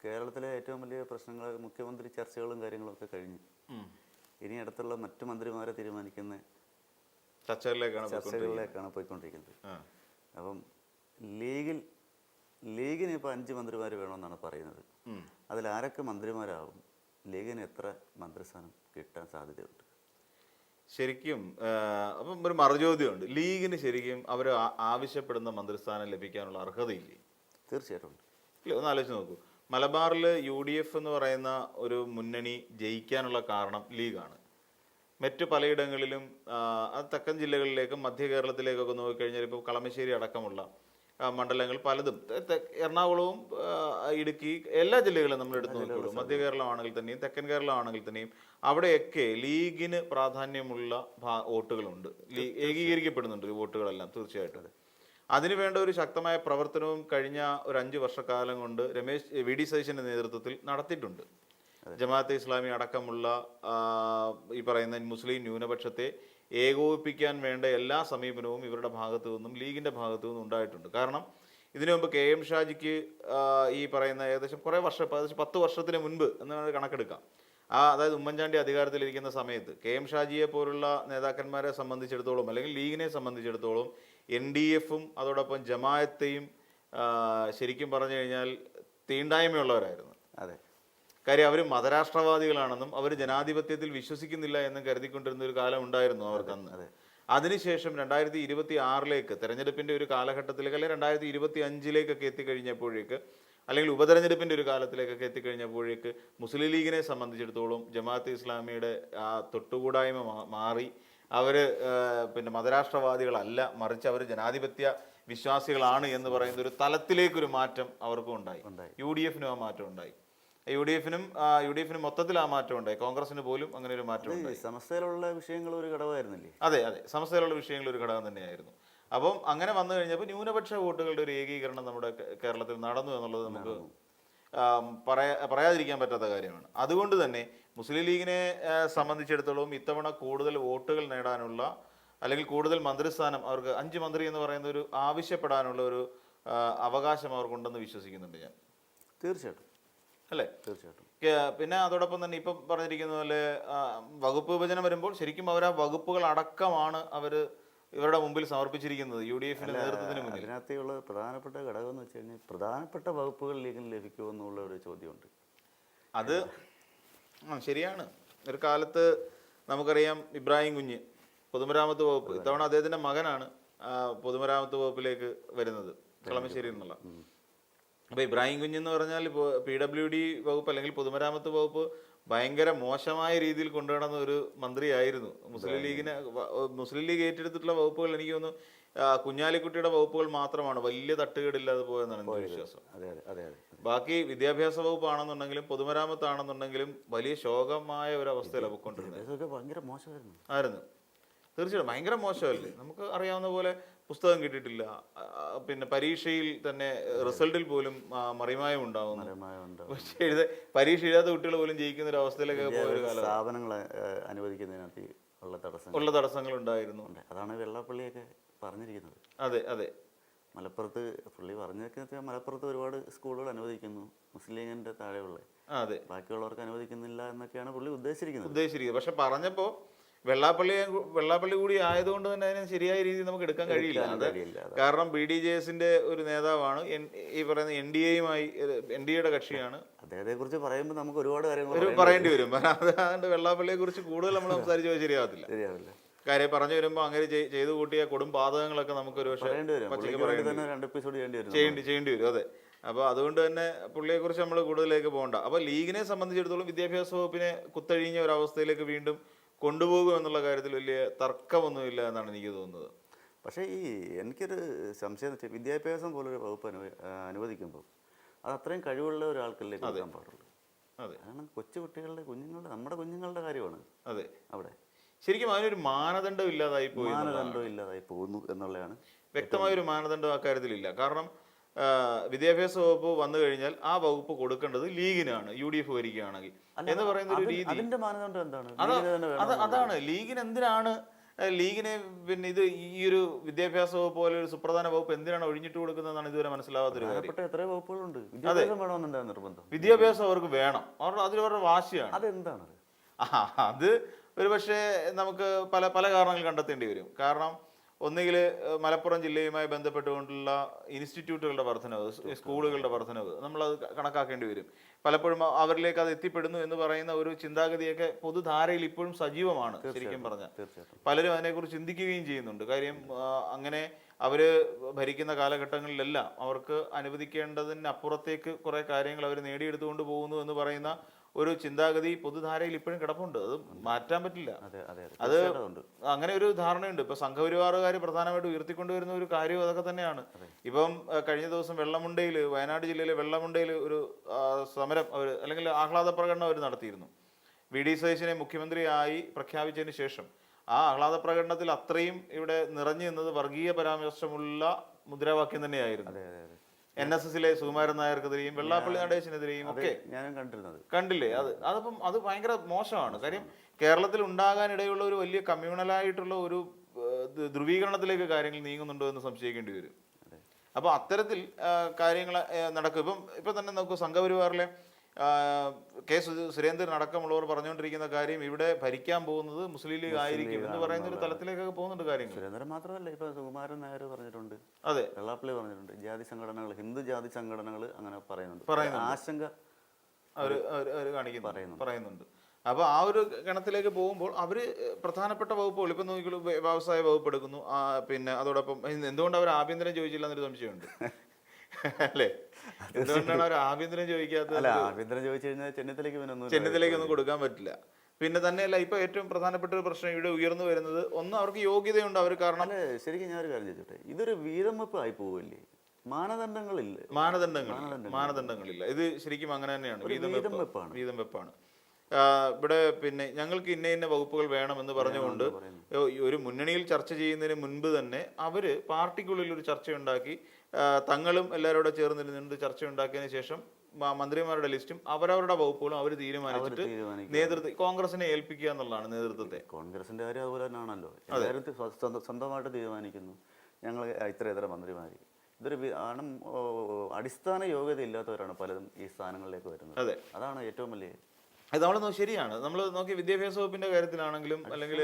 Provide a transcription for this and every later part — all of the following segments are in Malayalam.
കേരളത്തിലെ ഏറ്റവും വലിയ പ്രശ്നങ്ങൾ മുഖ്യമന്ത്രി ചർച്ചകളും കാര്യങ്ങളൊക്കെ കഴിഞ്ഞു. ഇനി അടുത്തുള്ള മറ്റു മന്ത്രിമാരെ തീരുമാനിക്കുന്ന ചർച്ചകളിലേക്കാണ് പോയിക്കൊണ്ടിരിക്കുന്നത്. അപ്പം ലീഗിന് ഇപ്പോൾ 5 മന്ത്രിമാർ വേണമെന്നാണ് പറയുന്നത്. അതിൽ ആരൊക്കെ മന്ത്രിമാരാകും, ലീഗിന് എത്ര മന്ത്രിസ്ഥാനം കിട്ടാൻ സാധ്യതയുണ്ട്? ശരിക്കും അപ്പം ഒരു മറുചോദ്യമുണ്ട്. ലീഗിന് ശരിക്കും അവർ ആവശ്യപ്പെടുന്ന മന്ത്രിസ്ഥാനം ലഭിക്കാനുള്ള അർഹതയില്ലേ? തീർച്ചയായിട്ടും ഉണ്ട്. ഇല്ല, ഒന്ന് ആലോചിച്ച് നോക്കൂ. മലബാറിൽ UDF എന്ന് പറയുന്ന ഒരു മുന്നണി ജയിക്കാനുള്ള കാരണം ലീഗാണ്. മറ്റു പലയിടങ്ങളിലും തെക്കൻ ജില്ലകളിലേക്കും മധ്യ കേരളത്തിലേക്കൊക്കെ നോക്കിക്കഴിഞ്ഞാൽ ഇപ്പോൾ കളമശ്ശേരി അടക്കമുള്ള മണ്ഡലങ്ങൾ പലതും, എറണാകുളവും ഇടുക്കി, എല്ലാ ജില്ലകളും നമ്മൾ എടുത്ത് നോക്കിയുള്ളൂ. മധ്യ കേരളമാണെങ്കിൽ തന്നെയും തെക്കൻ കേരളമാണെങ്കിൽ തന്നെയും അവിടെയൊക്കെ ലീഗിന് പ്രാധാന്യമുള്ള വോട്ടുകളുണ്ട്. ഏകീകരിക്കപ്പെടുന്നുണ്ട് ഈ വോട്ടുകളെല്ലാം തീർച്ചയായിട്ടും. അതിനുവേണ്ട ഒരു ശക്തമായ പ്രവർത്തനവും കഴിഞ്ഞ ഒരു 5 വർഷക്കാലം കൊണ്ട് VD സതീശന്റെ നേതൃത്വത്തിൽ നടത്തിയിട്ടുണ്ട്. ജമാഅത്തെ ഇസ്ലാമി അടക്കമുള്ള ഈ പറയുന്ന മുസ്ലിം ന്യൂനപക്ഷത്തെ ഏകോപിപ്പിക്കാൻ വേണ്ട എല്ലാ സമീപനവും ഇവരുടെ ഭാഗത്തു നിന്നും ലീഗിൻ്റെ ഭാഗത്തു നിന്നും ഉണ്ടായിട്ടുണ്ട്. കാരണം ഇതിനു മുമ്പ് KM ഷാജിക്ക് ഈ പറയുന്ന ഏകദേശം 10 വർഷത്തിന് മുൻപ് എന്ന് കണക്കെടുക്കാം. അതായത് ഉമ്മൻചാണ്ടി അധികാരത്തിലിരിക്കുന്ന സമയത്ത് KM ഷാജിയെ പോലുള്ള നേതാക്കന്മാരെ സംബന്ധിച്ചിടത്തോളം അല്ലെങ്കിൽ ലീഗിനെ സംബന്ധിച്ചിടത്തോളം NDF-ഉം അതോടൊപ്പം ജമാഅത്തെയും ശരിക്കും പറഞ്ഞു കഴിഞ്ഞാൽ തീണ്ടായ്മയുള്ളവരായിരുന്നു. അതെ, കാര്യം അവർ മതരാഷ്ട്രവാദികളാണെന്നും അവർ ജനാധിപത്യത്തിൽ വിശ്വസിക്കുന്നില്ല എന്നും കരുതിക്കൊണ്ടിരുന്ന ഒരു കാലം ഉണ്ടായിരുന്നു അവർക്കന്ന്. അതിനുശേഷം 2026 തെരഞ്ഞെടുപ്പിന്റെ ഒരു കാലഘട്ടത്തിലേക്ക് അല്ലെങ്കിൽ 2025 എത്തിക്കഴിഞ്ഞപ്പോഴേക്ക് അല്ലെങ്കിൽ ഉപതെരഞ്ഞെടുപ്പിന്റെ ഒരു കാലത്തിലേക്കൊക്കെ എത്തിക്കഴിഞ്ഞപ്പോഴേക്ക് മുസ്ലിം ലീഗിനെ സംബന്ധിച്ചിടത്തോളം ജമാഅത്തെ ഇസ്ലാമിയുടെ ആ തൊട്ടുകൂടായ്മ മാറി അവർ പിന്നെ മതരാഷ്ട്രവാദികളല്ല, മറിച്ച് അവർ ജനാധിപത്യ വിശ്വാസികളാണ് എന്ന് പറയുന്ന ഒരു തലത്തിലേക്കൊരു മാറ്റം അവർക്കും ഉണ്ടായി. UDF-നും ആ മാറ്റം ഉണ്ടായി. UDF-ന് മൊത്തത്തിൽ ആ മാറ്റം ഉണ്ടായി. കോൺഗ്രസിന് പോലും അങ്ങനെ ഒരു മാറ്റം ഉണ്ടായി. സമസ്തയിലുള്ള വിഷയങ്ങൾ ഒരു ഘടകമായിരുന്നില്ലേ? അതെ, സമസ്തയിലുള്ള വിഷയങ്ങൾ ഒരു ഘടകം തന്നെയായിരുന്നു. അപ്പം അങ്ങനെ വന്നു കഴിഞ്ഞപ്പോൾ ന്യൂനപക്ഷ വോട്ടുകളുടെ ഒരു ഏകീകരണം നമ്മുടെ കേരളത്തിൽ നടന്നു എന്നുള്ളത് നമുക്ക് പറയാതിരിക്കാൻ പറ്റാത്ത കാര്യമാണ്. അതുകൊണ്ട് തന്നെ മുസ്ലിം ലീഗിനെ സംബന്ധിച്ചിടത്തോളം ഇത്തവണ കൂടുതൽ വോട്ടുകൾ നേടാനുള്ള അല്ലെങ്കിൽ കൂടുതൽ മന്ത്രിസ്ഥാനം അവർക്ക് 5 മന്ത്രി എന്ന് പറയുന്ന ഒരു ആവശ്യപ്പെടാനുള്ള ഒരു അവകാശം അവർക്കുണ്ടെന്ന് വിശ്വസിക്കുന്നുണ്ട് ഞാൻ. തീർച്ചയായിട്ടും അല്ലേ? തീർച്ചയായിട്ടും. പിന്നെ അതോടൊപ്പം തന്നെ ഇപ്പം പറഞ്ഞിരിക്കുന്ന പോലെ വകുപ്പ് വിഭജനം വരുമ്പോൾ ശരിക്കും അവർ ആ വകുപ്പുകൾ അടക്കമാണ് ഇവരുടെ മുമ്പിൽ സമർപ്പിച്ചിരിക്കുന്നത് UDF-ന്റെ നേതൃത്വത്തിന് മുന്നിൽ. അതിനകത്തുള്ള പ്രധാനപ്പെട്ട ഘടകം എന്ന് വെച്ച് കഴിഞ്ഞാൽ പ്രധാനപ്പെട്ട വകുപ്പുകൾ ലീഗിന് ലഭിക്കുമോ എന്നുള്ള ഒരു ചോദ്യമുണ്ട്. അത് ശരിയാണ്. ഒരു കാലത്ത് നമുക്കറിയാം ഇബ്രാഹിം കുഞ്ഞ് പൊതുമരാമത്ത് വകുപ്പ്, ഇത്തവണ അദ്ദേഹത്തിന്റെ മകനാണ് പൊതുമരാമത്ത് വകുപ്പിലേക്ക് വരുന്നത് കളമശ്ശേരി എന്നുള്ള. അപ്പോൾ ഇബ്രാഹിം കുഞ്ഞെന്ന് പറഞ്ഞാൽ ഇപ്പോൾ PWD വകുപ്പ് അല്ലെങ്കിൽ പൊതുമരാമത്ത് വകുപ്പ് ഭയങ്കര മോശമായ രീതിയിൽ കൊണ്ടുനടന്ന ഒരു മന്ത്രിയായിരുന്നു. മുസ്ലിം ലീഗ് ഏറ്റെടുത്തിട്ടുള്ള വകുപ്പുകൾ എനിക്ക് തോന്നുന്നു കുഞ്ഞാലിക്കുട്ടിയുടെ വകുപ്പുകൾ മാത്രമാണ് വലിയ തട്ടുകേടില്ലാതെ പോയെന്നാണ് എൻ്റെ വിശ്വാസം. ബാക്കി വിദ്യാഭ്യാസ വകുപ്പാണെന്നുണ്ടെങ്കിലും പൊതുമരാമത്താണെന്നുണ്ടെങ്കിലും വലിയ ശോകമായ ഒരു അവസ്ഥയിലാണ് പോയിക്കൊണ്ടിരുന്നത്. ആയിരുന്നു, തീർച്ചയായിട്ടും ഭയങ്കര മോശമല്ലേ. നമുക്ക് അറിയാവുന്ന പോലെ പുസ്തകം കിട്ടിയിട്ടില്ല, പിന്നെ പരീക്ഷയിൽ തന്നെ റിസൾട്ടിൽ പോലും മറിമായം ഉണ്ടാവുന്നു. പക്ഷേ പരീക്ഷ എഴുതാത്ത കുട്ടികൾ പോലും ജയിക്കുന്ന ഒരു അവസ്ഥയിലൊക്കെ പോയ ഒരു കാലം. സ്ഥാപനങ്ങളെ അനുവദിക്കുന്നതിനകത്ത് ഉള്ള തടസ്സങ്ങൾ ഉണ്ടായിരുന്നു. അതാണ് വെള്ളാപ്പള്ളിയൊക്കെ പറഞ്ഞിരിക്കുന്നത്. അതെ മലപ്പുറത്ത് പുള്ളി പറഞ്ഞിരിക്കുന്നത് മലപ്പുറത്ത് ഒരുപാട് സ്കൂളുകൾ അനുവദിക്കുന്നു, മുസ്ലിം ലീഗിന്റെ താഴെയുള്ള ബാക്കിയുള്ളവർക്ക് അനുവദിക്കുന്നില്ല എന്നൊക്കെയാണ് പുള്ളി ഉദ്ദേശിച്ചിരിക്കുന്നത്. പക്ഷെ പറഞ്ഞപ്പോ വെള്ളാപ്പള്ളി കൂടി ആയതുകൊണ്ട് തന്നെ അതിനെ ശരിയായ രീതിയിൽ നമുക്ക് എടുക്കാൻ കഴിയില്ല. കാരണം BDJS-ന്റെ ഒരു നേതാവാണ്, ഈ പറയുന്ന NDA-യുടെ കക്ഷിയാണ്. അദ്ദേഹത്തെ കുറിച്ച് പറയുമ്പോൾ നമുക്ക് ഒരുപാട് കാര്യങ്ങൾ പറയേണ്ടി വരും. അതുകൊണ്ട് വെള്ളാപ്പള്ളിയെ കുറിച്ച് കൂടുതൽ നമ്മൾ സംസാരിച്ചു ശരിയാവില്ല. കാര്യം പറഞ്ഞു വരുമ്പോൾ അങ്ങനെ ചെയ്തു കൂട്ടിയ കൊടും പാതകങ്ങളൊക്കെ നമുക്ക് ഒരു പക്ഷേ ചെയ്യേണ്ടി വരും. അതെ, അപ്പോൾ അതുകൊണ്ട് തന്നെ പുള്ളിയെ കുറിച്ച് നമ്മൾ കൂടുതലേക്ക് പോകണ്ട. അപ്പോൾ ലീഗിനെ സംബന്ധിച്ചിടത്തോളം വിദ്യാഭ്യാസ വകുപ്പിനെ കുത്തഴിഞ്ഞ ഒരു അവസ്ഥയിലേക്ക് വീണ്ടും കൊണ്ടുപോകും എന്നുള്ള കാര്യത്തിൽ വലിയ തർക്കമൊന്നുമില്ല എന്നാണ് എനിക്ക് തോന്നുന്നത്. പക്ഷേ എനിക്കൊരു സംശയം എന്ന് വെച്ചാൽ വിദ്യാഭ്യാസം പോലൊരു വകുപ്പ് അനുവദിക്കുമ്പോൾ അത് അത്രയും കഴിവുള്ള ഒരാൾക്കല്ലേ കൊടുക്കാൻ പാടുള്ളൂ. കാരണം കുട്ടികളുടെ നമ്മുടെ കുഞ്ഞുങ്ങളുടെ കാര്യമാണ്. അതെ, അവിടെ ശരിക്കും അതിനൊരു മാനദണ്ഡം ഇല്ലാതായി പോകുന്നു എന്നുള്ളതാണ്. വ്യക്തമായൊരു മാനദണ്ഡം അക്കാര്യത്തിലില്ല. കാരണം വിദ്യാഭ്യാസ വകുപ്പ് വന്നു കഴിഞ്ഞാൽ ആ വകുപ്പ് കൊടുക്കേണ്ടത് ലീഗിനാണ്, UDF വരികയാണെങ്കിൽ എന്ന് പറയുന്ന ഒരു രീതി. അതിന്റെ മാനദണ്ഡം എന്താണ്? അതാണ് ലീഗിന് എന്തിനാണ് ലീഗിനെ പിന്നെ ഇത് ഈ ഒരു വിദ്യാഭ്യാസ വകുപ്പ് പോലെ ഒരു സുപ്രധാന വകുപ്പ് എന്തിനാണ് ഒഴിഞ്ഞിട്ട് കൊടുക്കുന്നതെന്നാണ് ഇതുവരെ മനസ്സിലാവാത്തൊരു കാര്യം. പ്രധാനപ്പെട്ട എത്രയോ വകുപ്പുകളുണ്ട്. വിദ്യാഭ്യാസം വേണമെന്നുണ്ടായ നിർബന്ധം. വിദ്യാഭ്യാസം അവർക്ക് വേണം, അതിലവരുടെ വാശിയാണ്. അതെന്താണ്? അത് ഒരു പക്ഷേ നമുക്ക് പല പല കാരണങ്ങൾ കണ്ടെത്തേണ്ടി വരും. കാരണം ഒന്നുകിൽ മലപ്പുറം ജില്ലയുമായി ബന്ധപ്പെട്ടുകൊണ്ടുള്ള ഇൻസ്റ്റിറ്റ്യൂട്ടുകളുടെ വർധനവ്, സ്കൂളുകളുടെ വർധനവ് നമ്മളത് കണക്കാക്കേണ്ടി വരും. പലപ്പോഴും അവരിലേക്ക് അത് എത്തിപ്പെടുന്നു എന്ന് പറയുന്ന ഒരു ചിന്താഗതിയൊക്കെ പൊതുധാരയിൽ ഇപ്പോഴും സജീവമാണ്. ശരിക്കും പറഞ്ഞാൽ പലരും അതിനെക്കുറിച്ച് ചിന്തിക്കുകയും ചെയ്യുന്നുണ്ട്. കാര്യം അങ്ങനെ അവര് ഭരിക്കുന്ന കാലഘട്ടങ്ങളിലെല്ലാം അവർക്ക് അനുവദിക്കേണ്ടതിന് അപ്പുറത്തേക്ക് കുറെ കാര്യങ്ങൾ അവർ നേടിയെടുത്തുകൊണ്ട് പോകുന്നു എന്ന് പറയുന്ന ഒരു ചിന്താഗതി പൊതുധാരയിൽ ഇപ്പോഴും കിടപ്പുണ്ട്. അത് മാറ്റാൻ പറ്റില്ല. അത് അങ്ങനെ ഒരു ധാരണയുണ്ട്. ഇപ്പൊ സംഘപരിവാറുകാർ പ്രധാനമായിട്ട് ഉയർത്തിക്കൊണ്ടുവരുന്ന ഒരു കാര്യം അതൊക്കെ തന്നെയാണ്. ഇപ്പം കഴിഞ്ഞ ദിവസം വെള്ളമുണ്ടയിൽ, വയനാട് ജില്ലയിലെ വെള്ളമുണ്ടയിൽ ഒരു സമരം അവർ അല്ലെങ്കിൽ ആഹ്ലാദ പ്രകടനം അവർ നടത്തിയിരുന്നു. വി.ഡി. സതീശനെ മുഖ്യമന്ത്രിയായി പ്രഖ്യാപിച്ചതിന് ശേഷം ആ ആഹ്ലാദ പ്രകടനത്തിൽ അത്രയും ഇവിടെ നിറഞ്ഞു നിന്നത് വർഗീയ പരാമർശമുള്ള മുദ്രാവാക്യം തന്നെയായിരുന്നു. NSSലെ സുകുമാരൻ നായർക്കെതിരെയും വെള്ളാപ്പള്ളി നടേശനെതിരെയും ഒക്കെ ഞാനും കണ്ടിരുന്നത് കണ്ടില്ലേ. അതിപ്പം അത് ഭയങ്കര മോശമാണ്. കാര്യം കേരളത്തിൽ ഉണ്ടാകാനിടയുള്ള ഒരു വലിയ കമ്മ്യൂണലായിട്ടുള്ള ഒരു ധ്രുവീകരണത്തിലേക്ക് കാര്യങ്ങൾ നീങ്ങുന്നുണ്ടോ എന്ന് സംശയിക്കേണ്ടി വരും. അപ്പോൾ അത്തരത്തിൽ കാര്യങ്ങൾ നടക്കും. ഇപ്പം തന്നെ നോക്കൂ, സംഘപരിവാറിലെ കെ സുരേന്ദ്രൻ അടക്കമുള്ളവർ പറഞ്ഞുകൊണ്ടിരിക്കുന്ന കാര്യം ഇവിടെ ഭരിക്കാൻ പോകുന്നത് മുസ്ലിം ലീഗ് ആയിരിക്കും എന്ന് പറയുന്ന ഒരു തലത്തിലേക്കൊക്കെ പോകുന്നുണ്ട് കാര്യങ്ങൾ. സുരേന്ദ്രൻ മാത്രമല്ല, ഇപ്പൊ സുകുമാരൻ നായർ പറഞ്ഞിട്ടുണ്ട്, അതെ, വെള്ളാപ്പള്ളി പറഞ്ഞിട്ടുണ്ട്, ജാതി സംഘടനകൾ, ഹിന്ദു ജാതി സംഘടനകൾ അങ്ങനെ പറയുന്നുണ്ട്. ആശങ്ക അവർ പറയുന്നുണ്ട്. അപ്പോൾ ആ ഒരു ഗണത്തിലേക്ക് പോകുമ്പോൾ അവർ പ്രധാനപ്പെട്ട വകുപ്പുകൾ ഇപ്പം നോക്കിക്കോളൂ, വ്യവസായ വകുപ്പ് എടുക്കുന്നു. പിന്നെ അതോടൊപ്പം എന്തുകൊണ്ട് അവർ ആഭ്യന്തരം ചോദിച്ചില്ല എന്നൊരു സംശയമുണ്ട് അല്ലേ? എന്തുകൊണ്ടാണ് അവർ ആഭ്യന്തരം ചോദിക്കാത്തത്? അല്ല, ആഭ്യന്തരം ചോദിച്ചു കഴിഞ്ഞാൽ ചെന്നിത്തലയ്ക്കൊന്നും കൊടുക്കാൻ പറ്റില്ല. പിന്നെ തന്നെയല്ല, ഇപ്പൊ ഏറ്റവും പ്രധാനപ്പെട്ട ഒരു പ്രശ്നം ഇവിടെ ഉയർന്നു വരുന്നത്, ഒന്ന് അവർക്ക് യോഗ്യതയുണ്ട്. അവർ കാരണം ശരിക്കും ഞാൻ ഒരു കാര്യം ചോദിച്ചോട്ടെ, ഇതൊരു വീതം വെപ്പ് ആയി പോവില്ലേ? മാനദണ്ഡങ്ങളില്ല. മാനദണ്ഡങ്ങളില്ല. ഇത് ശരിക്കും അങ്ങനെ തന്നെയാണ്. വീതം വെപ്പാണ്. ഇവിടെ പിന്നെ ഞങ്ങൾക്ക് ഇന്ന വകുപ്പുകൾ വേണമെന്ന് പറഞ്ഞുകൊണ്ട് ഒരു മുന്നണിയിൽ ചർച്ച ചെയ്യുന്നതിന് മുൻപ് തന്നെ അവര് പാർട്ടിക്കുള്ളിൽ ഒരു ചർച്ചയുണ്ടാക്കി, തങ്ങളും എല്ലാവരോടും ചേർന്ന് നിന്ന് ചർച്ചയുണ്ടാക്കിയതിനു ശേഷം മന്ത്രിമാരുടെ ലിസ്റ്റും അവരവരുടെ വകുപ്പുകളും അവർ തീരുമാനിച്ചിട്ട് കോൺഗ്രസിനെ ഏൽപ്പിക്കുക എന്നുള്ളതാണ് നേതൃത്വത്തെ. കോൺഗ്രസിന്റെ കാര്യം അതുപോലെ തന്നെയാണല്ലോ. എല്ലാവരും സ്വന്തമായിട്ട് തീരുമാനിക്കുന്നു, ഞങ്ങൾ ഇത്ര മന്ത്രിമാര്. ഇതൊരു അടിസ്ഥാന യോഗ്യത ഇല്ലാത്തവരാണ് പലതും ഈ സ്ഥാനങ്ങളിലേക്ക് വരുന്നത്. അതാണ് ഏറ്റവും വലിയ. അത് നമ്മൾ ശരിയാണ്. നമ്മൾ നോക്കി വിദ്യാഭ്യാസ വകുപ്പിന്റെ കാര്യത്തിലാണെങ്കിലും അല്ലെങ്കിൽ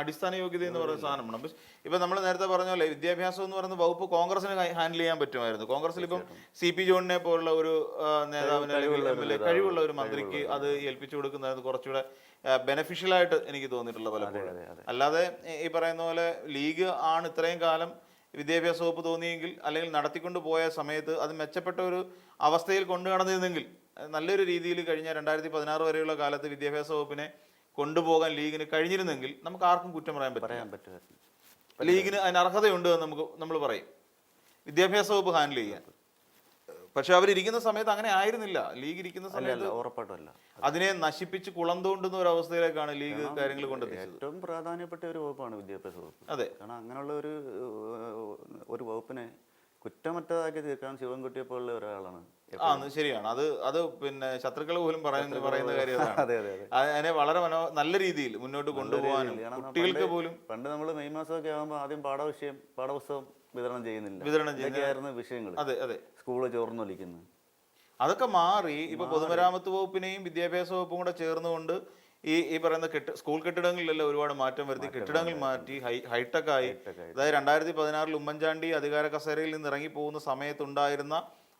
അടിസ്ഥാന യോഗ്യത എന്ന് പറയുന്ന സാധനം വേണം. ഇപ്പൊ നമ്മൾ നേരത്തെ പറഞ്ഞ പോലെ വിദ്യാഭ്യാസം എന്ന് പറയുന്ന വകുപ്പ് കോൺഗ്രസിന് ഹാൻഡിൽ ചെയ്യാൻ പറ്റുമായിരുന്നു. കോൺഗ്രസിൽ ഇപ്പം CP ജോണിനെ പോലുള്ള ഒരു നേതാവിന് കഴിവുള്ള ഒരു മന്ത്രിക്ക് അത് ഏൽപ്പിച്ചു കൊടുക്കുന്നതായിരുന്നു കുറച്ചുകൂടെ ബെനഫിഷ്യൽ ആയിട്ട് എനിക്ക് തോന്നിയിട്ടുള്ള പലപ്പോഴും. അല്ലാതെ ഈ പറയുന്ന പോലെ ലീഗ് ആണ് ഇത്രയും കാലം വിദ്യാഭ്യാസ വകുപ്പ് തോന്നിയെങ്കിൽ അല്ലെങ്കിൽ നടത്തിക്കൊണ്ട് പോയ സമയത്ത് അത് മെച്ചപ്പെട്ട ഒരു അവസ്ഥയിൽ കൊണ്ടു നടന്നിരുന്നെങ്കിൽ, നല്ലൊരു രീതിയിൽ കഴിഞ്ഞ 2016 വരെയുള്ള കാലത്ത് വിദ്യാഭ്യാസ വകുപ്പിനെ കൊണ്ടുപോകാൻ ലീഗിന് കഴിഞ്ഞിരുന്നെങ്കിൽ നമുക്ക് ആർക്കും കുറ്റം പറയാൻ പറ്റില്ല. ലീഗിന് അതിന് അർഹതയുണ്ട് എന്ന് നമ്മൾ പറയും, വിദ്യാഭ്യാസ വകുപ്പ് ഹാൻഡിൽ ചെയ്യാൻ. പക്ഷെ അവരിയ്ക്കുന്ന സമയത്ത് അങ്ങനെ ആയിരുന്നില്ല. ലീഗ് ഇരിക്കുന്ന സമയത്ത് ഉറപ്പായിട്ടല്ല, അതിനെ നശിപ്പിച്ച് കുളം തോണ്ടുന്ന ഒരു അവസ്ഥയിലേക്കാണ് ലീഗ് കാര്യങ്ങൾ കൊണ്ടെത്തിച്ചത്. ഏറ്റവും പ്രധാനപ്പെട്ട ഒരു വകുപ്പാണ് വിദ്യാഭ്യാസ വകുപ്പ്. അതെ, കാരണം അങ്ങനെയുള്ള ഒരു വകുപ്പിനെ കുറ്റമറ്റതാക്കി തീർക്കാൻ ശിവൻകുട്ടിയെ പോലുള്ള ഒരാളാണ്. ശരിയാണ്. അത് പിന്നെ ശത്രുക്കൾ പോലും പറയുന്ന കാര്യം. അതിനെ വളരെ നല്ല രീതിയിൽ മുന്നോട്ട് കൊണ്ടുപോകാനും കുട്ടികൾക്ക് പോലും. പണ്ട് നമ്മൾ മെയ് മാസമൊക്കെ ആകുമ്പോൾ ആദ്യം പാഠപുസ്തകം വിതരണം ചെയ്യുന്നില്ല, വിഷയങ്ങൾ. അതെ, സ്കൂള് ചോർന്നൊലിക്കുന്നു. അതൊക്കെ മാറി ഇപ്പൊ പൊതുമരാമത്ത് വകുപ്പിനെയും വിദ്യാഭ്യാസ വകുപ്പും കൂടെ ചേർന്നുകൊണ്ട് ഈ പറയുന്ന സ്കൂൾ കെട്ടിടങ്ങളിലെല്ലാം ഒരുപാട് മാറ്റം വരുത്തി, കെട്ടിടങ്ങൾ മാറ്റി ഹൈടെക് ആയി. അതായത് 2016 ഉമ്മൻചാണ്ടി അധികാര കസേരയിൽ നിന്ന് ഇറങ്ങി പോകുന്ന സമയത്തുണ്ടായിരുന്ന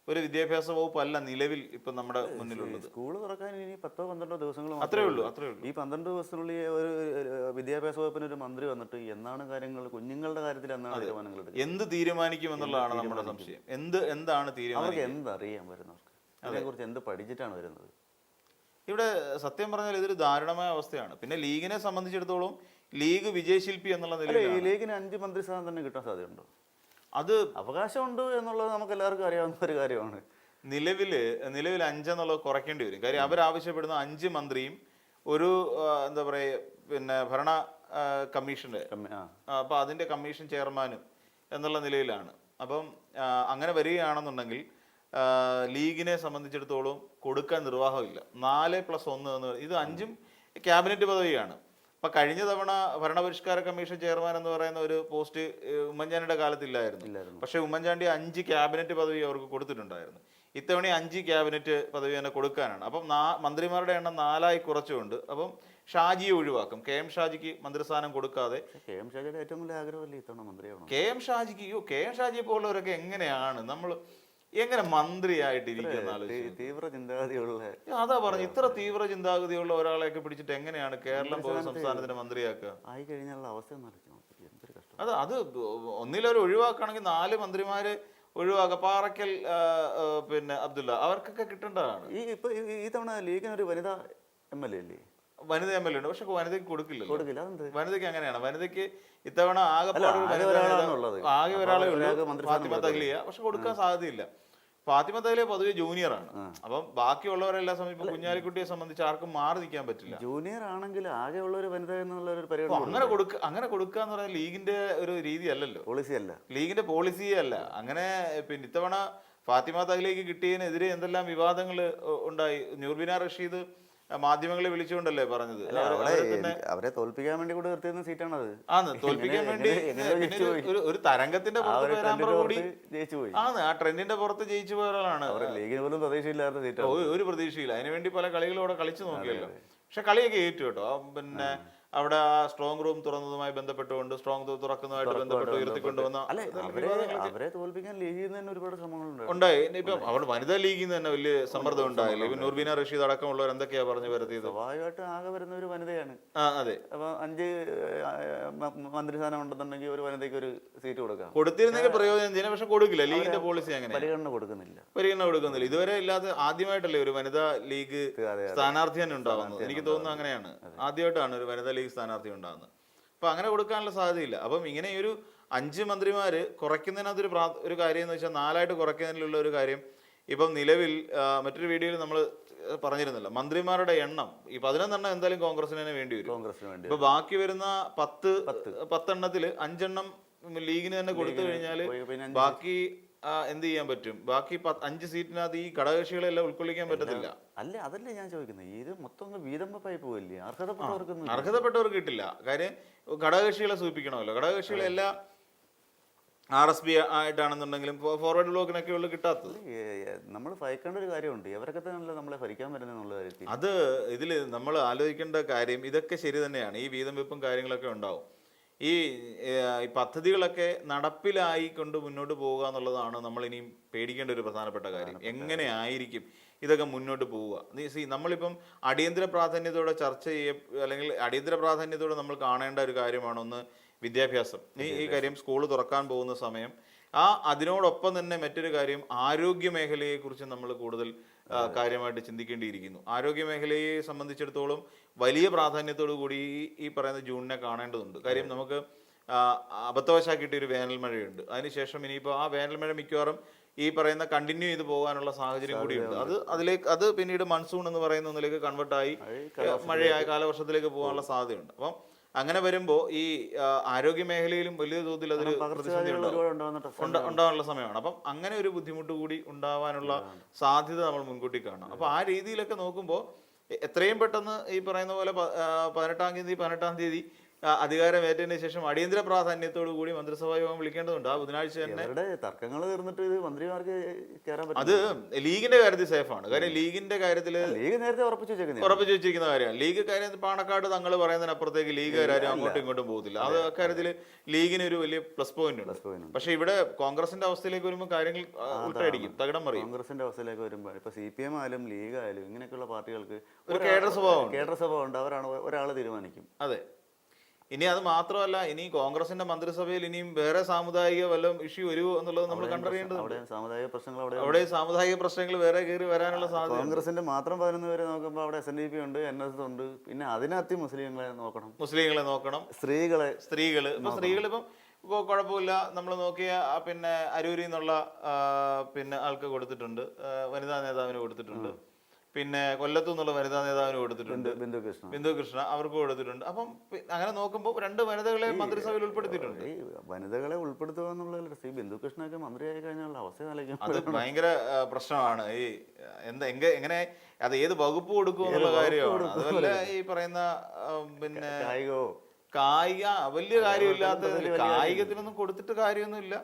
ഒരു വിദ്യാഭ്യാസ വകുപ്പ് അല്ല നിലവിൽ ഇപ്പൊ നമ്മുടെ മുന്നിലുള്ളത്. സ്കൂൾ തുറക്കാൻ ഇനി 10-12 ദിവസങ്ങൾ അത്രേ ഉള്ളൂ. ഈ 12 ദിവസത്തിനുള്ളിൽ ഒരു വിദ്യാഭ്യാസ വകുപ്പിന് ഒരു മന്ത്രി വന്നിട്ട് എന്നാണ് കാര്യങ്ങൾ, കുഞ്ഞുങ്ങളുടെ കാര്യത്തിൽ എന്നാണ് തീരുമാനങ്ങൾ എടുക്കുക, എന്ത് തീരുമാനിക്കും എന്നുള്ളതാണ് നമ്മുടെ സംശയം. എന്താണ് തീരുമാനം? അവർക്ക് എന്തറിയാൻ വരുന്നവർക്ക് അതിനെക്കുറിച്ച് എന്ത് പഠിച്ചിട്ടാണ് വരുന്നത്? ഇവിടെ സത്യം പറഞ്ഞാൽ ഇതൊരു ദാരുണമായ അവസ്ഥയാണ്. പിന്നെ ലീഗിനെ സംബന്ധിച്ചിടത്തോളം ലീഗ് വിജയശില്പി എന്നുള്ള നിലയിൽ ലീഗിന് 5 മന്ത്രിസ്ഥാനം തന്നെ കിട്ടാൻ സാധ്യതയുണ്ടോ? അത് അവകാശമുണ്ട് എന്നുള്ളത് നമുക്ക് എല്ലാവർക്കും അറിയാവുന്ന ഒരു കാര്യമാണ്. നിലവിൽ 5 എന്നുള്ളത് കുറയ്ക്കേണ്ടി വരും. കാര്യം അവരാവശ്യപ്പെടുന്ന 5 മന്ത്രിയും ഒരു എന്താ പറയുക പിന്നെ ഭരണ കമ്മീഷന്റെ, അപ്പൊ അതിന്റെ കമ്മീഷൻ ചെയർമാനും എന്നുള്ള നിലയിലാണ്. അപ്പം അങ്ങനെ വരികയാണെന്നുണ്ടെങ്കിൽ ലീഗിനെ സംബന്ധിച്ചിടത്തോളം കൊടുക്കാൻ നിർവാഹമില്ല. 4+1 എന്ന് ഇത് 5ഉം ക്യാബിനറ്റ് പദവിയാണ്. അപ്പൊ കഴിഞ്ഞ തവണ ഭരണപരിഷ്കാര കമ്മീഷൻ ചെയർമാൻ എന്ന് പറയുന്ന ഒരു പോസ്റ്റ് ഉമ്മൻചാണ്ടിയുടെ കാലത്തില്ലായിരുന്നു. പക്ഷെ ഉമ്മൻചാണ്ടി 5 ക്യാബിനറ്റ് പദവി അവർക്ക് കൊടുത്തിട്ടുണ്ടായിരുന്നു. ഇത്തവണ 5 ക്യാബിനറ്റ് പദവി തന്നെ കൊടുക്കാനാണ്. അപ്പം മന്ത്രിമാരുടെ എണ്ണം 4 കുറച്ചുകൊണ്ട് അപ്പം ഷാജിയെ ഒഴിവാക്കും. KM ഷാജിക്ക് മന്ത്രിസ്ഥാനം കൊടുക്കാതെ KM ഷാജിയുടെ ഏറ്റവും വലിയ ആഗ്രഹമല്ലേ ഇത്തവണ മന്ത്രിയാവണം. KM ഷാജിയെ പോലുള്ളവരൊക്കെ എങ്ങനെയാണ് എങ്ങനെ മന്ത്രിയായിട്ടിരിക്കുന്ന തീവ്ര ചിന്താഗതിയുള്ള, അതാ പറഞ്ഞു, ഇത്ര തീവ്ര ചിന്താഗതിയുള്ള ഒരാളെയൊക്കെ പിടിച്ചിട്ട് എങ്ങനെയാണ് കേരളം പോലെ സംസ്ഥാനത്തിന് മന്ത്രിയാക്കുക? ആയി കഴിഞ്ഞുള്ള അവസ്ഥ എന്തൊരു കഷ്ടം. അത് ഒന്നിലൊരു ഒഴിവാക്കുകയാണെങ്കിൽ 4 മന്ത്രിമാര് ഒഴിവാക്കുക. പാറയ്ക്കൽ പിന്നെ അബ്ദുള്ള അവർക്കൊക്കെ കിട്ടേണ്ടതാണ്. ഈ തവണ ലീഗിനൊരു വനിതാ MLA ഇല്ലേ? വനിത MLA ഉണ്ട്, പക്ഷെ വനിതയ്ക്ക് കൊടുക്കില്ല. അതെന്ത്? വനിതയ്ക്ക് അങ്ങനെയാണ്. വനിതയ്ക്ക് ഇത്തവണ ആകെ ഒരാളെ ഉള്ളൂ, ഫാത്തിമ തഹ്ലിയ. പക്ഷെ കൊടുക്കാൻ സാധ്യതയില്ല. ഫാത്തിമ തഹ്ലിയ പൊതുവെ ജൂനിയറാണ്. അപ്പം ബാക്കിയുള്ളവരെല്ലാം സംബന്ധിച്ച് കുഞ്ഞാലിക്കുട്ടിയെ സംബന്ധിച്ച് ആർക്കും മാറി നിൽക്കാൻ പറ്റില്ല. ജൂനിയർ ആണെങ്കിൽ ആകെ ഉള്ള ഒരു വനിത എന്നുള്ള ഒരു പരിപാടി അങ്ങനെ കൊടുക്കുക എന്ന് പറയുന്നത് ലീഗിന്റെ ഒരു രീതി അല്ലല്ലോ, പോളിസി അല്ല, ലീഗിന്റെ പോളിസിയേ അല്ല. അങ്ങനെ പിന്നെ ഇത്തവണ ഫാത്തിമ തഹ്ലിയക്ക് കിട്ടിയതിനെതിരെ എന്തെല്ലാം വിവാദങ്ങൾ ഉണ്ടായി. നൂർബിന റഷീദ് മാധ്യമങ്ങളെ വിളിച്ചുകൊണ്ടല്ലേ പറഞ്ഞത്, അവരെ തോൽപ്പിക്കാൻ വേണ്ടി കൂടെ നിർത്തിയിരുന്ന സീറ്റാണത്. തോൽപ്പിക്കാൻ വേണ്ടി ഒരു തരംഗത്തിന്റെ പുറത്ത് കൂടി ആ ട്രെൻഡിന്റെ പുറത്ത് ജയിച്ചു പോയ ഒരാളാണ്. ലീഗിന് പോലും പ്രതീക്ഷയില്ലാത്ത സീറ്റ്, ഒരു പ്രതീക്ഷയില്ല. അതിനുവേണ്ടി പല കളികളോടെ കളിച്ചു നോക്കിയല്ലോ. പക്ഷെ കളിയൊക്കെ ഏറ്റു കേട്ടോ. പിന്നെ അവിടെ ആ സ്ട്രോങ് റൂം തുറന്നതുമായി ബന്ധപ്പെട്ടുകൊണ്ട് തുറക്കുന്നതുമായിട്ട് ബന്ധപ്പെട്ട് ഉയർത്തിക്കൊണ്ടുവന്ന അവരെ തോൽപ്പിക്കാൻ ലീഗിൽ നിന്ന് തന്നെ ഒരുപാട് ശ്രമങ്ങളുണ്ട് ഉണ്ടായി. ഇപ്പൊ അവിടെ വനിതാ ലീഗിൽ നിന്ന് തന്നെ വലിയ സമ്മർദ്ദം ഉണ്ടായില്ല. ഇപ്പൊ നൂർബിന റഷീദ് അടക്കമുള്ളവർ എന്തൊക്കെയാ പറഞ്ഞു വരുത്തിയത്? സ്വാഭാവികമായിട്ട് ആകെ വരുന്ന ഒരു വനിതയാണ്. അതെ. അപ്പൊ 5 മന്ത്രിസ്ഥാനം ഉണ്ടെന്നുണ്ടെങ്കിൽ ഒരു വനിതയ്ക്ക് ഒരു സീറ്റ് കൊടുത്തിരുന്നെങ്കിൽ പ്രയോജനം ചെയ്യുന്നത്. പക്ഷെ കൊടുക്കില്ല, ലീഗിന്റെ പോളിസി അങ്ങനെ പരിഗണന കൊടുക്കുന്നില്ല. ഇതുവരെ ഇല്ലാതെ ആദ്യമായിട്ടല്ലേ ഒരു വനിതാ ലീഗ് സ്ഥാനാർത്ഥി തന്നെ ഉണ്ടാവുന്നത്. എനിക്ക് തോന്നുന്നു അങ്ങനെയാണ്, ആദ്യമായിട്ടാണ് ഒരു വനിതാ ലീഗ് സ്ഥാനാർത്ഥി ഉണ്ടാകുന്നത്. അപ്പൊ അങ്ങനെ കൊടുക്കാനുള്ള സാധ്യതയില്ല. അപ്പം ഇങ്ങനെ ഒരു 5 മന്ത്രിമാര് കുറയ്ക്കുന്നതിനകത്തൊരു ഒരു കാര്യം എന്ന് വെച്ചാൽ 4 കുറയ്ക്കുന്നതിനുള്ള ഒരു കാര്യം ഇപ്പം നിലവിൽ മറ്റൊരു വീഡിയോയിൽ നമ്മൾ പറഞ്ഞിരുന്നല്ലോ, മന്ത്രിമാരുടെ എണ്ണം ഈ 11 എന്തായാലും കോൺഗ്രസിന് തന്നെ വേണ്ടി വരും. ഇപ്പൊ ബാക്കി വരുന്ന 10 എണ്ണത്തിൽ 5 എണ്ണം ലീഗിന് തന്നെ കൊടുത്തു കഴിഞ്ഞാല് ബാക്കി എന്ത് ചെയ്യാൻ പറ്റും? ബാക്കി 5 സീറ്റിനകത്ത് ഈ ഘടകകക്ഷികളെല്ലാം ഉൾക്കൊള്ളിക്കാൻ പറ്റത്തില്ല. അല്ല, അതല്ലേ ഞാൻ ചോദിക്കുന്നത്. ഇത് മൊത്തം വീതം വെപ്പായി പോവില്ലേ? അർഹതപ്പെട്ടവർക്ക് കിട്ടില്ല. കാര്യം ഘടകകക്ഷികളെ സൂചിപ്പിക്കണമല്ലോ. ഘടകകക്ഷികളെല്ലാം RSP ആയിട്ടാണെന്നുണ്ടെങ്കിലും ഫോർവേഡ് ബ്ലോക്കിനൊക്കെ ഉള്ളു കിട്ടാത്തത്. നമ്മൾ ഭയക്കേണ്ട ഒരു കാര്യമുണ്ട്, ഇവരൊക്കെ തന്നെയല്ലേ നമ്മളെ ഭരിക്കാൻ വരുന്നുള്ള കാര്യത്തിൽ. അത് ഇതിൽ നമ്മൾ ആലോചിക്കേണ്ട കാര്യം ഇതൊക്കെ ശരി തന്നെയാണ്. ഈ വീതം വെപ്പും കാര്യങ്ങളൊക്കെ ഉണ്ടാവും. ഈ പദ്ധതികളൊക്കെ നടപ്പിലായി കൊണ്ട് മുന്നോട്ട് പോവുക എന്നുള്ളതാണ് നമ്മൾ ഇനിയും പേടിക്കേണ്ട ഒരു പ്രധാനപ്പെട്ട കാര്യം. എങ്ങനെ ആയിരിക്കും ഇതൊക്കെ മുന്നോട്ട് പോവുക? നമ്മളിപ്പം അടിയന്തര പ്രാധാന്യത്തോടെ ചർച്ച അല്ലെങ്കിൽ അടിയന്തര പ്രാധാന്യത്തോടെ നമ്മൾ കാണേണ്ട ഒരു കാര്യമാണ് ഒന്ന് വിദ്യാഭ്യാസം. ഈ കാര്യം സ്കൂൾ തുറക്കാൻ പോകുന്ന സമയം. അതിനോടൊപ്പം തന്നെ മറ്റൊരു കാര്യം ആരോഗ്യ മേഖലയെക്കുറിച്ച് നമ്മൾ കൂടുതൽ കാര്യമായിട്ട് ചിന്തിക്കേണ്ടിയിരിക്കുന്നു. ആരോഗ്യ മേഖലയെ സംബന്ധിച്ചിടത്തോളം വലിയ പ്രാധാന്യത്തോടു കൂടി ഈ പറയുന്ന ജൂണിനെ കാണേണ്ടതുണ്ട്. കാര്യം നമുക്ക് അബദ്ധവശാക്കിയിട്ട് ഒരു വേനൽ മഴയുണ്ട്. അതിനുശേഷം ഇനിയിപ്പോൾ ആ വേനൽ മഴ മിക്കവാറും ഈ പറയുന്ന കണ്ടിന്യൂ ചെയ്ത് പോകാനുള്ള സാഹചര്യം കൂടിയുണ്ട്. അത് പിന്നീട് മൺസൂൺ എന്ന് പറയുന്ന ഒന്നിലേക്ക് കൺവേർട്ടായി മഴയായ കാലവർഷത്തിലേക്ക് പോകാനുള്ള സാധ്യതയുണ്ട്. അപ്പം അങ്ങനെ വരുമ്പോൾ ഈ ആരോഗ്യ മേഖലയിലും വലിയ തോതിൽ അതൊരു പ്രതിസന്ധി ഉണ്ടാവാനുള്ള സമയമാണ്. അപ്പം അങ്ങനെ ഒരു ബുദ്ധിമുട്ട് കൂടി ഉണ്ടാവാനുള്ള സാധ്യത നമ്മൾ മുൻകൂട്ടി കാണണം. അപ്പൊ ആ രീതിയിലൊക്കെ നോക്കുമ്പോൾ എത്രയും പെട്ടെന്ന് ഈ പറയുന്ന പോലെ 18 തീയതി അധികാരമേറ്റതിന് ശേഷം അടിയന്തര പ്രാധാന്യത്തോടു കൂടി മന്ത്രിസഭാ യോഗം വിളിക്കേണ്ടതുണ്ട്. ആ ബുധനാഴ്ച തന്നെ തർക്കങ്ങൾ തീർന്നിട്ട് മന്ത്രിമാർക്ക് അത് ലീഗിന്റെ കാര്യത്തിൽ സേഫാണ്. കാര്യം ലീഗിന്റെ കാര്യത്തിൽ ലീഗ് നേരത്തെ ഉറപ്പിച്ചു വെച്ചിരിക്കുന്ന കാര്യമാണ്. ലീഗ് കാര്യം പാണക്കാട് തങ്ങൾ പറയുന്നതിനപ്പുറത്തേക്ക് ലീഗുകാരും അങ്ങോട്ടും ഇങ്ങോട്ടും പോകത്തില്ല. അത് അക്കാര്യത്തിൽ ലീഗിന് ഒരു വലിയ പ്ലസ് പോയിന്റ് ഉണ്ട്. പക്ഷെ ഇവിടെ കോൺഗ്രസിന്റെ അവസ്ഥയിലേക്ക് വരുമ്പോൾ കാര്യങ്ങൾ ഉൾട്ടടിക്കും, തകിടം മറിയും. കോൺഗ്രസിന്റെ അവസ്ഥയിലേക്ക് വരുമ്പോൾ ഇപ്പൊ CPM ആയാലും ലീഗ് ആയാലും ഇങ്ങനെയൊക്കെയുള്ള പാർട്ടികൾക്ക് ഒരു കേഡർ സ്വഭാവം ഉണ്ട്. അവരാണ് ഒരാൾ തീരുമാനിക്കും. അതെ. ഇനി അത് മാത്രമല്ല, ഇനി കോൺഗ്രസിന്റെ മന്ത്രിസഭയിൽ ഇനിയും വേറെ സാമുദായിക വല്ലതും ഇഷ്യൂ വരുമോ എന്നുള്ളത് നമ്മൾ കണ്ടറിയേണ്ടതുണ്ട്. അവിടെ സാമുദായിക പ്രശ്നങ്ങൾ വേറെ കയറി വരാനുള്ള സാധ്യത. കോൺഗ്രസിന്റെ മാത്രം 11 പേരെ നോക്കുമ്പോൾ അവിടെ SNDP ഉണ്ട്, NS ഉണ്ട്. പിന്നെ അതിനകത്ത് മുസ്ലിങ്ങളെ നോക്കണം, സ്ത്രീകൾ ഇപ്പൊ സ്ത്രീകളിപ്പം കുഴപ്പമില്ല. നമ്മൾ നോക്കിയ പിന്നെ അരൂരിൽ നിന്നുള്ള പിന്നെ ആൾക്ക് കൊടുത്തിട്ടുണ്ട്, വനിതാ നേതാവിന് കൊടുത്തിട്ടുണ്ട്. പിന്നെ കൊല്ലത്തു നിന്നുള്ള വനിതാ നേതാവിന് കൊടുത്തിട്ടുണ്ട്, ബിന്ദു കൃഷ്ണ. ബിന്ദു കൃഷ്ണ അവർക്ക് കൊടുത്തിട്ടുണ്ട്. അപ്പം അങ്ങനെ നോക്കുമ്പോൾ 2 വനിതകളെ മന്ത്രിസഭയിൽ ഉൾപ്പെടുത്തിയിട്ടുണ്ട്. ഈ വനിതകളെ ഉൾപ്പെടുത്തുക എന്നുള്ള ശ്രീ ബിന്ദു കൃഷ്ണയൊക്കെ മന്ത്രിയായി കഴിഞ്ഞാൽ അവസ്ഥ അത് ഭയങ്കര പ്രശ്നമാണ്. ഈ എങ്ങനെ അത് ഏത് വകുപ്പ് കൊടുക്കും എന്നുള്ള കാര്യമാണ്. അതുപോലെ ഈ പറയുന്ന പിന്നെ കായിക വലിയ കാര്യമില്ലാത്ത കായികത്തിനൊന്നും കൊടുത്തിട്ട് കാര്യമൊന്നുമില്ല.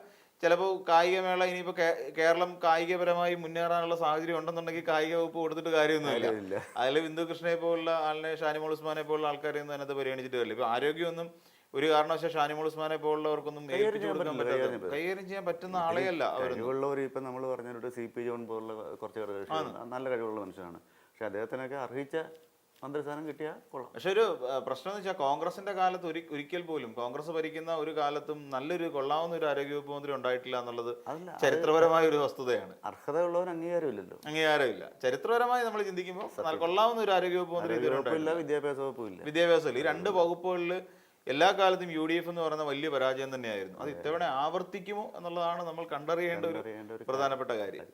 ചിലപ്പോൾ കായികമേള ഇനിയിപ്പോൾ കേരളം കായികപരമായി മുന്നേറാനുള്ള സാഹചര്യം ഉണ്ടെന്നുണ്ടെങ്കിൽ കായിക വകുപ്പ് കൊടുത്തിട്ട് കാര്യമൊന്നുമില്ല. അതിൽ ബിന്ദു കൃഷ്ണയെ പോലുള്ള ആളിനെ, ഷാനിമോൾ ഉസ്മാനെ പോലുള്ള ആൾക്കാരെയൊന്നും അതിനകത്ത് പരിഗണിച്ചിട്ട് കാര്യമില്ല. ഇപ്പൊ ആരോഗ്യമൊന്നും ഒരു കാരണവശാൽ ഷാനിമോൾ ഉസ്മാനെ പോലുള്ളവർക്കൊന്നും ഏൽപ്പിച്ചു കൊടുക്കാൻ പറ്റാത്ത, കൈകാര്യം ചെയ്യാൻ പറ്റുന്ന ആളെയല്ല കഴിവുള്ളവർ. ഇപ്പം നമ്മൾ പറഞ്ഞിട്ട് CP ജോൺ പോലുള്ള കുറച്ച് നല്ല കഴിവുള്ള മനുഷ്യനാണ്. പക്ഷെ അദ്ദേഹത്തിനൊക്കെ അർഹിച്ച മന്ത്രിസ്ഥാനം കിട്ടിയാൽ കൊള്ളാം. പക്ഷെ ഒരു പ്രശ്നം എന്ന് വെച്ചാൽ കോൺഗ്രസിന്റെ കാലത്ത് ഒരിക്കൽ പോലും കോൺഗ്രസ് ഭരിക്കുന്ന ഒരു കാലത്തും നല്ലൊരു കൊള്ളാവുന്ന ഒരു ആരോഗ്യവകുപ്പ് മന്ത്രി ഉണ്ടായിട്ടില്ല എന്നുള്ളത് ചരിത്രപരമായ ഒരു വസ്തുതയാണ്. അർഹതയുള്ളവന് അംഗീകാരമില്ലല്ലോ. അംഗീകാരമില്ല. ചരിത്രപരമായി നമ്മൾ ചിന്തിക്കുമ്പോൾ കൊള്ളാവുന്ന ഒരു ആരോഗ്യവകുപ്പ് മന്ത്രി വിദ്യാഭ്യാസ വകുപ്പില്ല. വിദ്യാഭ്യാസമില്ല. ഈ 2 വകുപ്പുകളിൽ എല്ലാ കാലത്തും UDF എന്ന് പറയുന്ന വലിയ പരാജയം തന്നെയായിരുന്നു. അത് ഇത്തവണ ആവർത്തിക്കുമോ എന്നുള്ളതാണ് നമ്മൾ കണ്ടറിയേണ്ട ഒരു പ്രധാനപ്പെട്ട കാര്യം.